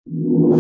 Hello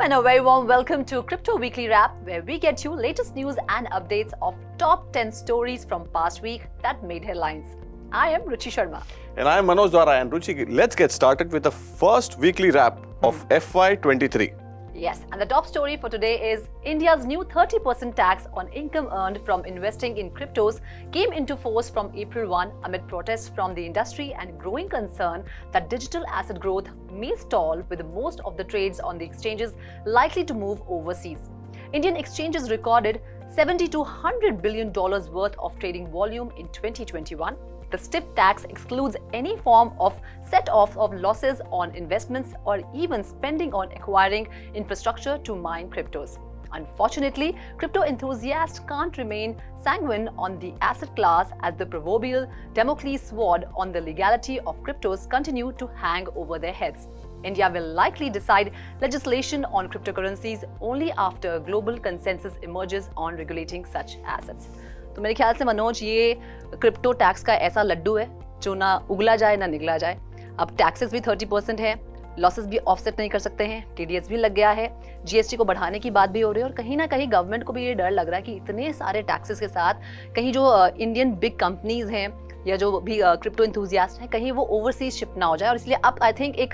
and a very warm welcome to Crypto Weekly Wrap, where we get you latest news and updates of top 10 stories from past week that made headlines. I am Ruchi Sharma. And I am Manoj Dwara. And Ruchi, let's get started with the first weekly wrap of FY23. Yes, and the top story for today is India's new 30% tax on income earned from investing in cryptos came into force from April 1 amid protests from the industry and growing concern that digital asset growth may stall, with most of the trades on the exchanges likely to move overseas. Indian exchanges recorded $7,200 billion worth of trading volume in 2021. The stiff tax excludes any form of set-off of losses on investments or even spending on acquiring infrastructure to mine cryptos. Unfortunately, crypto enthusiasts can't remain sanguine on the asset class as the proverbial Damocles sword on the legality of cryptos continue to hang over their heads. India will likely decide legislation on cryptocurrencies only after global consensus emerges on regulating such assets. तो मेरे ख्याल से मनोज, ये crypto tax का ऐसा लड्डू है जो ना उगला जाए ना निगला जाए। अब टैक्सेस भी 30% है, लॉसेस भी ऑफसेट नहीं कर सकते हैं, टीडीएस भी लग गया है, जीएसटी को बढ़ाने की बात भी हो रही है और कहीं ना कहीं गवर्नमेंट को भी ये डर लग रहा है कि इतने सारे टैक्सेस के साथ कहीं जो इंडियन बिग कंपनीज हैं या जो भी क्रिप्टो एंथुजियास्ट हैं, कहीं वो ओवरसीज शिफ्ट ना हो जाए। और इसलिए अब आई थिंक एक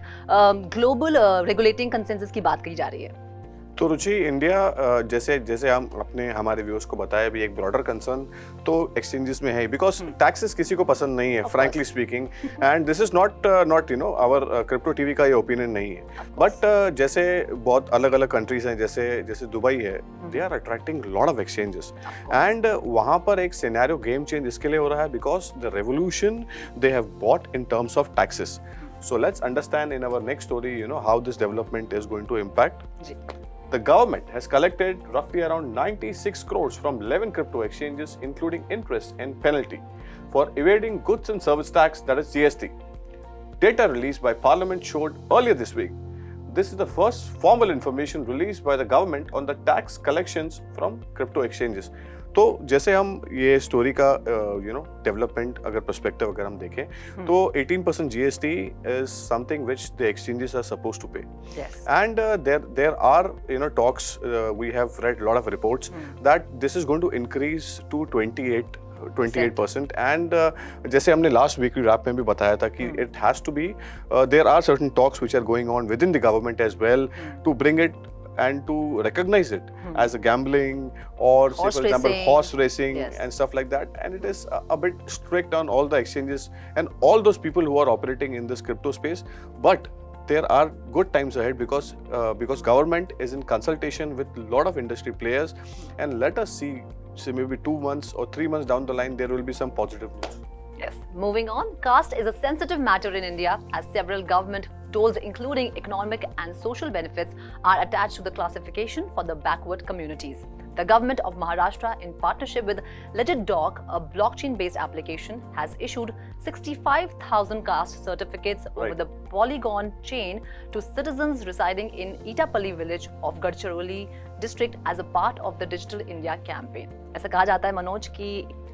ग्लोबल रेगुलेटिंग कंसेंसस की बात कही जा रही है। तो रुचि, इंडिया जैसे हम अपने हमारे व्यूअर्स को बताया भी, एक ब्रॉडर कंसर्न तो एक्सचेंजेस में है, बिकॉज टैक्सेस किसी को पसंद नहीं है, frankly speaking. And this is not you know our crypto TV का ये ओपिनियन नहीं है, बट जैसे बहुत अलग अलग कंट्रीज हैं, जैसे दुबई है, they are attracting lot of exchanges and वहाँ पर एक सिनेरियो गेम चेंज इसके लिए हो रहा है because the revolution they have bought in terms of taxes. So let's understand in our next story, how this development is going to impact. The government has collected roughly around 96 crores from 11 crypto exchanges, including interest and penalty, for evading goods and service tax, that is GST. Data released by Parliament showed earlier this week. This is the first formal information released by the government on the tax collections from crypto exchanges. तो जैसे हम ये story का development अगर perspective अगर हम देखें तो 18% GST is something which the exchanges are supposed to pay. Yes. And there are talks, we have read a lot of reports that this is going to increase to 28% and जैसे हमने last weekly rap में भी बताया था कि it has to be there are certain talks which are going on within the government as well to bring it and to recognize it as a gambling or say for example horse racing and stuff like that, and it is a bit strict on all the exchanges and all those people who are operating in this crypto space. But there are good times ahead because government is in consultation with a lot of industry players, and let us see maybe 2 months or 3 months down the line there will be some positive news. Yes. Moving on, caste is a sensitive matter in India as several government goals including economic and social benefits are attached to the classification for the backward communities. The government of Maharashtra, in partnership with Legit.Doc, a blockchain-based application, has issued 65,000 caste certificates over the Polygon chain to citizens residing in Itapalli village of Gadchiroli district as a part of the Digital India campaign. ऐसा कहा जाता है मनोज कि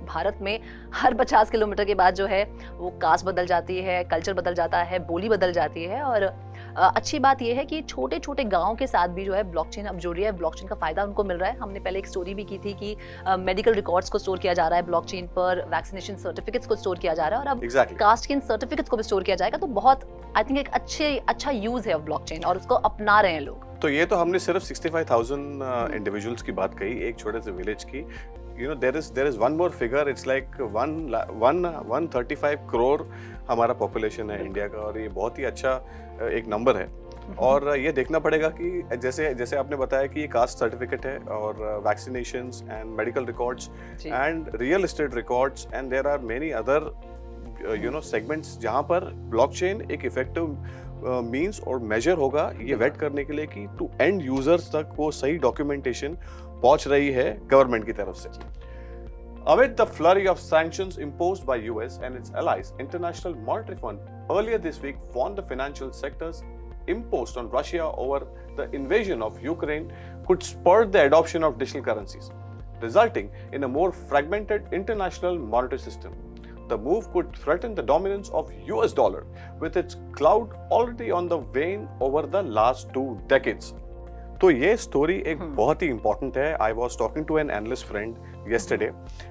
भारत में हर 50 kilometre के बाद जो है वो कास्ट बदल जाती है, कल्चर बदल जाता है, बोली बदल जाती है। और अच्छी बात यह है कि छोटे छोटे गांवों के साथ भी जो है ब्लॉकचेन अब जुड़ रही है, ब्लॉकचेन का फायदा उनको मिल रहा है। हमने पहले एक स्टोरी भी की थी कि मेडिकल रिकॉर्ड्स को स्टोर किया जा रहा है ब्लॉकचेन पर, वैक्सीनेशन सर्टिफिकेट्स को स्टोर किया जा रहा है और अब कास्ट के इन सर्टिफिकेट्स को भी स्टोर किया जाएगा। तो बहुत आई थिंक एक अच्छा यूज है ब्लॉकचेन और उसको अपना रहे हैं लोग। तो ये तो हमने सिर्फ 65,000 इंडिविजुअल्स की बात कही, एक छोटे से विलेज की। there is one more figure, it's like 135 crore हमारा पॉपुलेशन है इंडिया का, और ये बहुत ही अच्छा एक नंबर है। और ये देखना पड़ेगा कि जैसे आपने बताया कि ये कास्ट सर्टिफिकेट है और vaccinations and medical records and real estate records and there are many other segments जहाँ पर ब्लॉकचेन एक इफेक्टिव मींस और मेजर होगा ये वेट करने के लिए कि टू एंड यूजर्स तक वो सही डॉक्यूमेंटेशन पहुंच रही है गवर्नमेंट की तरफ से। Amid the flurry of sanctions imposed by US and its allies, International Monetary Fund earlier this week warned the financial sectors imposed on Russia over the invasion of Ukraine could spur the adoption of digital currencies. resulting in a more fragmented international monetary system. The move could threaten the dominance of US dollar with its clout already on the wane over the last 2 decades. तो ये story एक बहुत ही important है. I was talking to an analyst friend yesterday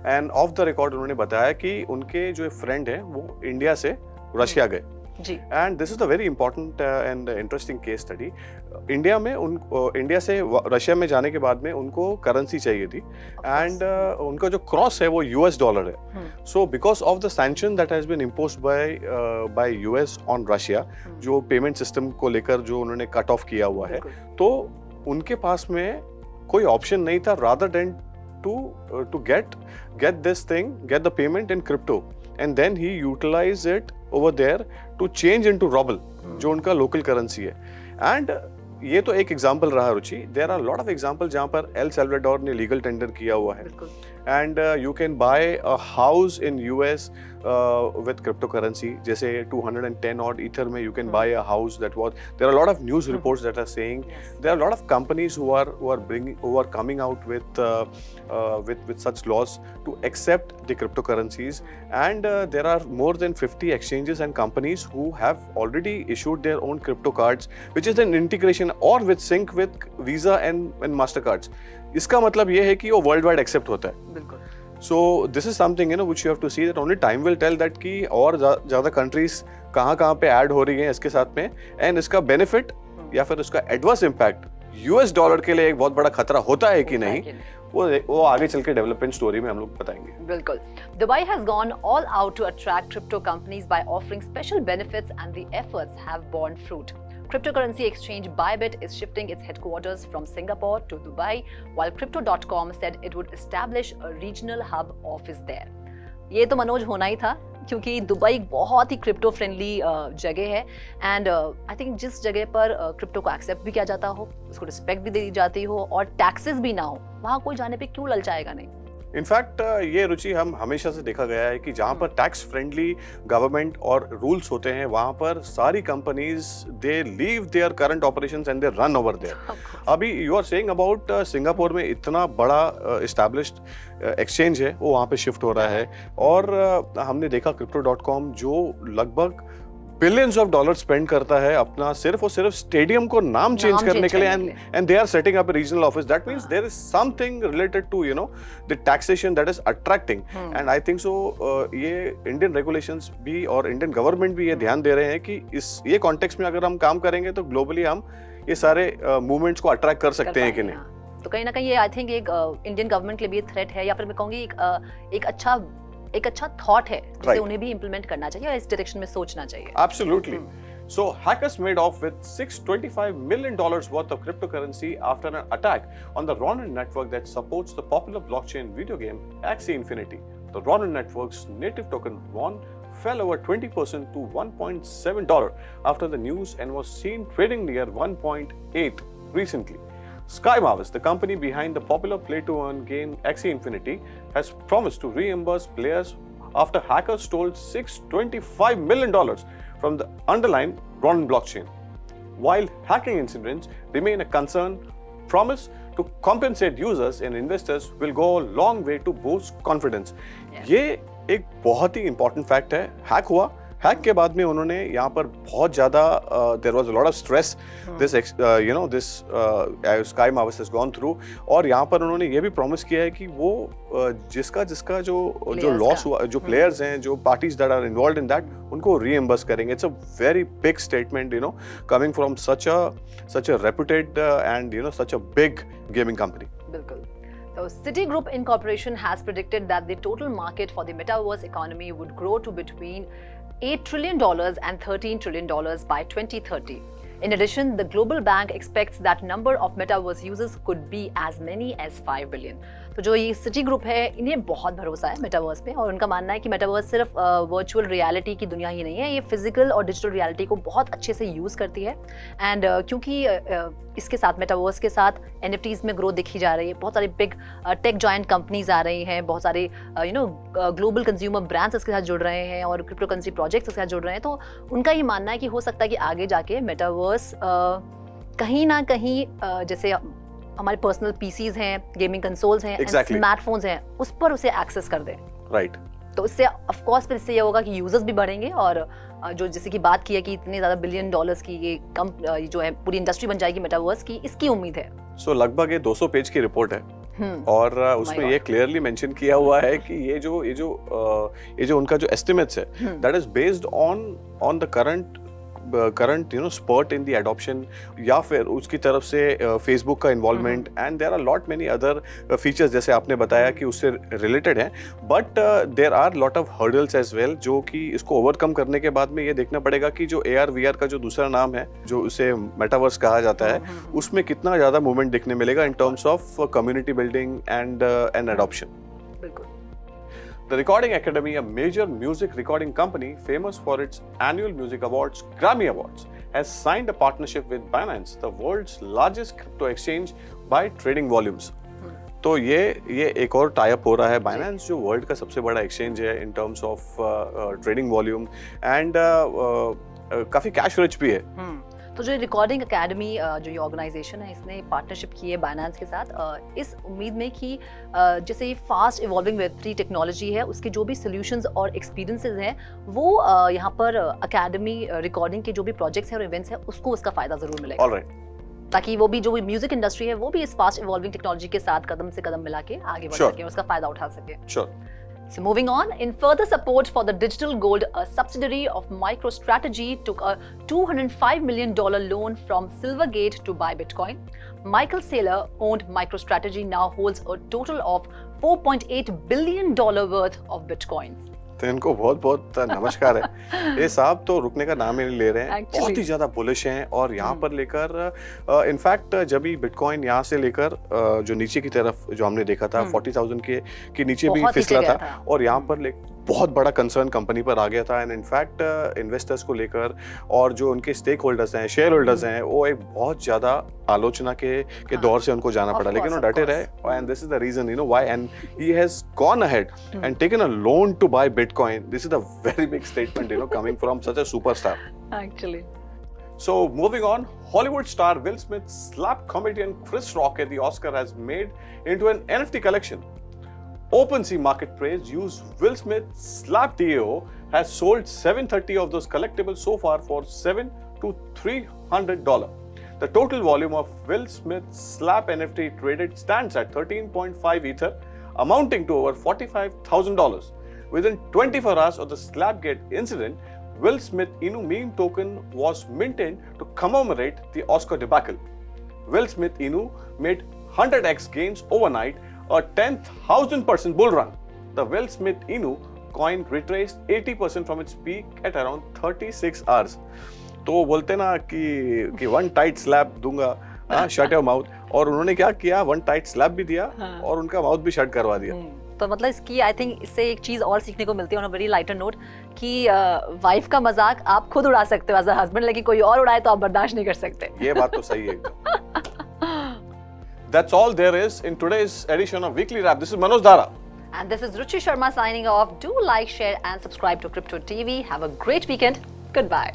and off the record उन्होंने बताया कि उनके जो फ्रेंड है वो इंडिया से रशिया गए जी. And this is the very important and interesting case study. India में इंडिया से रशिया में जाने के बाद में उनको करेंसी चाहिए थी एंड उनका जो क्रॉस है वो यूएस डॉलर है. So because of the sanction that has been imposed by US on Russia, जो पेमेंट सिस्टम को लेकर जो उन्होंने कट ऑफ किया हुआ है, तो उनके पास में कोई ऑप्शन नहीं था rather than to get this thing, get the payment in crypto, and then he utilize it over there to change into ruble, जो उनका लोकल करेंसी है. एंड ये तो एक एग्जांपल रहा Ruchi. There are lot of example जहां पर El Salvador ने लीगल टेंडर किया हुआ है and you can buy a house in US with cryptocurrency. जैसे 210 odd ether में you can buy a house that was. There are a lot of news reports that are saying there are a lot of companies who are coming out with such laws to accept the cryptocurrencies, and there are more than 50 exchanges and companies who have already issued their own crypto cards, which is an integration or with sync with Visa and Mastercards. इसका मतलब ये है कि वो world wide accept होता है. बिल्कुल. So this is something which you have to see, that only time will tell that कि और ज़्यादा countries कहाँ पे ऐड हो रही हैं इसके साथ में, and इसका बेनिफिट या फिर उसका एडवर्स इम्पैक्ट यूएस डॉलर के लिए एक बहुत बड़ा खतरा होता है कि नहीं, वो आगे चल के डेवलपमेंट स्टोरी में हम लोग बताएंगे. बिल्कुल. Dubai has gone all out to attract crypto companies by offering special benefits, and the efforts have borne fruit. Cryptocurrency exchange Bybit is shifting its headquarters from Singapore to Dubai, while crypto.com said it would establish a regional hub office there. ये तो मनोज होना ही था, क्योंकि Dubai एक बहुत ही crypto friendly जगह है and I think जिस जगह पर क्रिप्टो को एक्सेप्ट भी किया जाता हो, उसको रिस्पेक्ट भी दी जाती हो और टैक्सेस भी ना हो, वहाँ कोई जाने पे क्यों ललचाएगा नहीं. इनफैक्ट ये रुचि हम हमेशा से देखा गया है कि जहाँ पर टैक्स फ्रेंडली गवर्नमेंट और रूल्स होते हैं, वहाँ पर सारी companies they leave their current operations and they run over there. अभी you are saying about Singapore में इतना बड़ा एस्टैब्लिश्ड एक्सचेंज है, वो वहाँ पे शिफ्ट हो रहा है. और हमने देखा crypto.com जो लगभग बिलियंस ऑफ डॉलर स्पेंड करता है अपना सिर्फ और सिर्फ स्टेडियम को नाम चेंज करने के लिए, and they are setting up a regional office. That means there is something related to the taxation that is attracting. And I think so ये इंडियन रेगुलेशंस भी और इंडियन गवर्नमेंट भी ये ध्यान दे रहे हैं कि ये कॉन्टेक्स्ट में अगर हम काम करेंगे तो ग्लोबली हम ये सारे मूवमेंट्स को अट्रैक्ट कर सकते हैं कि नहीं. तो कहीं ना कहीं ये आई थिंक एक इंडियन गवर्नमेंट के लिए थ्रेट है, या फिर मैं कहूँगी एक अच्छा थॉट है जिसे उन्हें भी इंप्लीमेंट करना चाहिए और इस डायरेक्शन में सोचना चाहिए. Absolutely. So hackers made off with $625 million worth of cryptocurrency after an attack on the Ronin network that supports the popular blockchain video game Axie Infinity. The Ronin network's native token RON fell over 20% to $1.7 after the news and was seen trading near 1.8 recently. Sky Mavis, the company behind the popular play-to-earn game Axie Infinity, has promised to reimburse players after hackers stole $625 million from the underlying Ronin blockchain. While hacking incidents remain a concern, promise to compensate users and investors will go a long way to boost confidence. ये एक बहुत ही important fact है. Hack हुआ, hack के बाद में उन्होंने यहाँ पर बहुत ज़्यादा there was a lot of stress this Sky Mavis has gone through. और यहाँ पर उन्होंने ये भी प्रॉमिस किया है कि वो जिसका जो लॉस हुआ, जो प्लेयर्स हैं, जो parties that are involved in that, उनको रीएम्बर्स करेंगे. It's a very big statement coming from such a reputed and such a big gaming company. बिल्कुल. So Citigroup Incorporation has predicted that the total market for the metaverse economy would grow to between $8 trillion and $13 trillion by 2030. In addition, the global bank expects that number of metaverse users could be as many as 5 billion. तो जो ये city group है, इन्हें बहुत भरोसा है metaverse पे, और उनका मानना है कि मेटावर्स सिर्फ वर्चुअल रियलिटी की दुनिया ही नहीं है, ये फिजिकल और डिजिटल रियलिटी को बहुत अच्छे से यूज़ करती है. एंड क्योंकि इसके साथ मेटावर्स के साथ NFTs में ग्रोथ देखी जा रही है, बहुत सारी बिग टेक जॉइंट कंपनीज आ रही हैं, बहुत सारे ग्लोबल कंज्यूमर ब्रांड्स इसके साथ जुड़ रहे हैं और क्रिप्टो करेंसी प्रोजेक्ट्स इसके साथ जुड़ रहे हैं. तो उनका ये मानना है कि हो सकता है कि आगे जाके मेटावर्स कहीं ना कहीं जैसे हमारे पर्सनल पीसीज हैं, गेमिंग कंसोल्स हैं, Exactly. स्मार्टफोन्स हैं, उस पर उसे एक्सेस कर दें। राइट। तो इससे ऑफ कोर्स फिर इससे ये होगा कि यूजर्स भी बढ़ेंगे और जो जैसे कि बात की है कि इतने ज्यादा $billion की ये जो है पूरी इंडस्ट्री बन जाएगी मेटावर्स की, इसकी उम्मीद है। सो लगभग ये 200 पेज की रिपोर्ट है और उसमें ये क्लियरली मेंशन किया हुआ है कि ये जो उनका जो एस्टिमेट्स है that is based on the current spurt in the adoption, या फिर उसकी तरफ से फेसबुक का involvement, and there are lot many other features जैसे आपने बताया कि उससे रिलेटेड है, but there are lot of hurdles as well, जो कि इसको ओवरकम करने के बाद में ये देखना पड़ेगा कि जो AR VR का जो दूसरा नाम है, जो उसे मेटावर्स कहा जाता है, उसमें कितना ज्यादा मूवमेंट देखने मिलेगा in terms of community building and adoption. बिल्कुल। The Recording Academy, a major music recording company famous for its annual music awards, Grammy Awards, has signed a partnership with Binance, the world's largest crypto exchange, by trading volumes. तो ये एक और tie up हो रहा है। Binance जो world का सबसे बड़ा एक्सचेंज है in terms of trading volume and काफी कैश रिच भी है। तो जो रिकॉर्डिंग एकेडमी जो ये ऑर्गेनाइजेशन है, इसने पार्टनरशिप की है बाइनेंस के साथ इस उम्मीद में कि जैसे ये फास्ट इवॉल्विंग Web3 टेक्नोलॉजी है, उसके जो भी सॉल्यूशंस और एक्सपीरियंसेस हैं वो यहाँ पर एकेडमी रिकॉर्डिंग के जो भी प्रोजेक्ट्स हैं और इवेंट्स हैं उसको उसका फायदा जरूर मिलेगा। ऑलराइट। ताकि वो भी जो म्यूजिक इंडस्ट्री है वो भी इस फास्ट इवॉल्विंग टेक्नोलॉजी के साथ कदम से कदम मिला के आगे बढ़ सके और उसका फायदा उठा सके। Sure. So moving on, in further support for the digital gold, a subsidiary of MicroStrategy took a $205 million loan from Silvergate to buy Bitcoin. Michael Saylor owned MicroStrategy now holds a total of $4.8 billion worth of Bitcoins. तो इनको बहुत बहुत नमस्कार है। ये साहब तो रुकने का नाम ही नहीं ले रहे हैं, बहुत ही ज्यादा बुलिश हैं और यहाँ पर लेकर इनफैक्ट जब ही बिटकॉइन यहाँ से लेकर जो नीचे की तरफ जो हमने देखा था 40,000 के नीचे भी फिसला था और यहाँ पर बहुत बड़ा कंसर्न कंपनी पर आ गया था, एंड इनफैक्ट इन्वेस्टर्स को लेकर और जो उनके स्टेक होल्डर्स हैं, शेयर होल्डर्स हैं, वो एक बहुत ज्यादा आलोचना के दौर से उनको जाना पड़ा, लेकिन वो डटे रहे and this is the reason why, and he has gone ahead and taken a loan to buy bitcoin. This is a very big statement coming from such a superstar actually. So moving on, Hollywood star Will Smith slapped comedian Chris Rock at the Oscar has made into an NFT collection. OpenSea market praise used Will Smith's slap DAO has sold 730 of those collectibles so far for $700 to $300. The total volume of Will Smith's slap NFT traded stands at 13.5 Ether, amounting to over $45,000. Within 24 hours of the Slapgate incident, Will Smith Inu meme token was minted to commemorate the Oscar debacle. Will Smith Inu made 100x gains overnight, a 10,000% bull run. The Will Smith Inu coin retraced 80% from its peak at around 36 hours. तो बोलते ना कि one tight slap दूंगा, shut your mouth, और उन्होंने क्या किया, one tight slap भी दिया और उनका माउथ भी शट करवा दिया। तो मतलब इसकी आई थिंक इससे एक चीज और सीखने को मिलती है on a very lighter note कि वाइफ का मजाक आप खुद उड़ा सकते हो एज अ हस्बैंड, लेकिन कोई और उड़ाए तो आप बर्दाश्त नहीं कर सकते। ये बात तो सही है एकदम। That's all there is in today's edition of Weekly Wrap. This is Manoj Dara. And this is Ruchi Sharma signing off. Do like, share and subscribe to Crypto TV. Have a great weekend. Goodbye.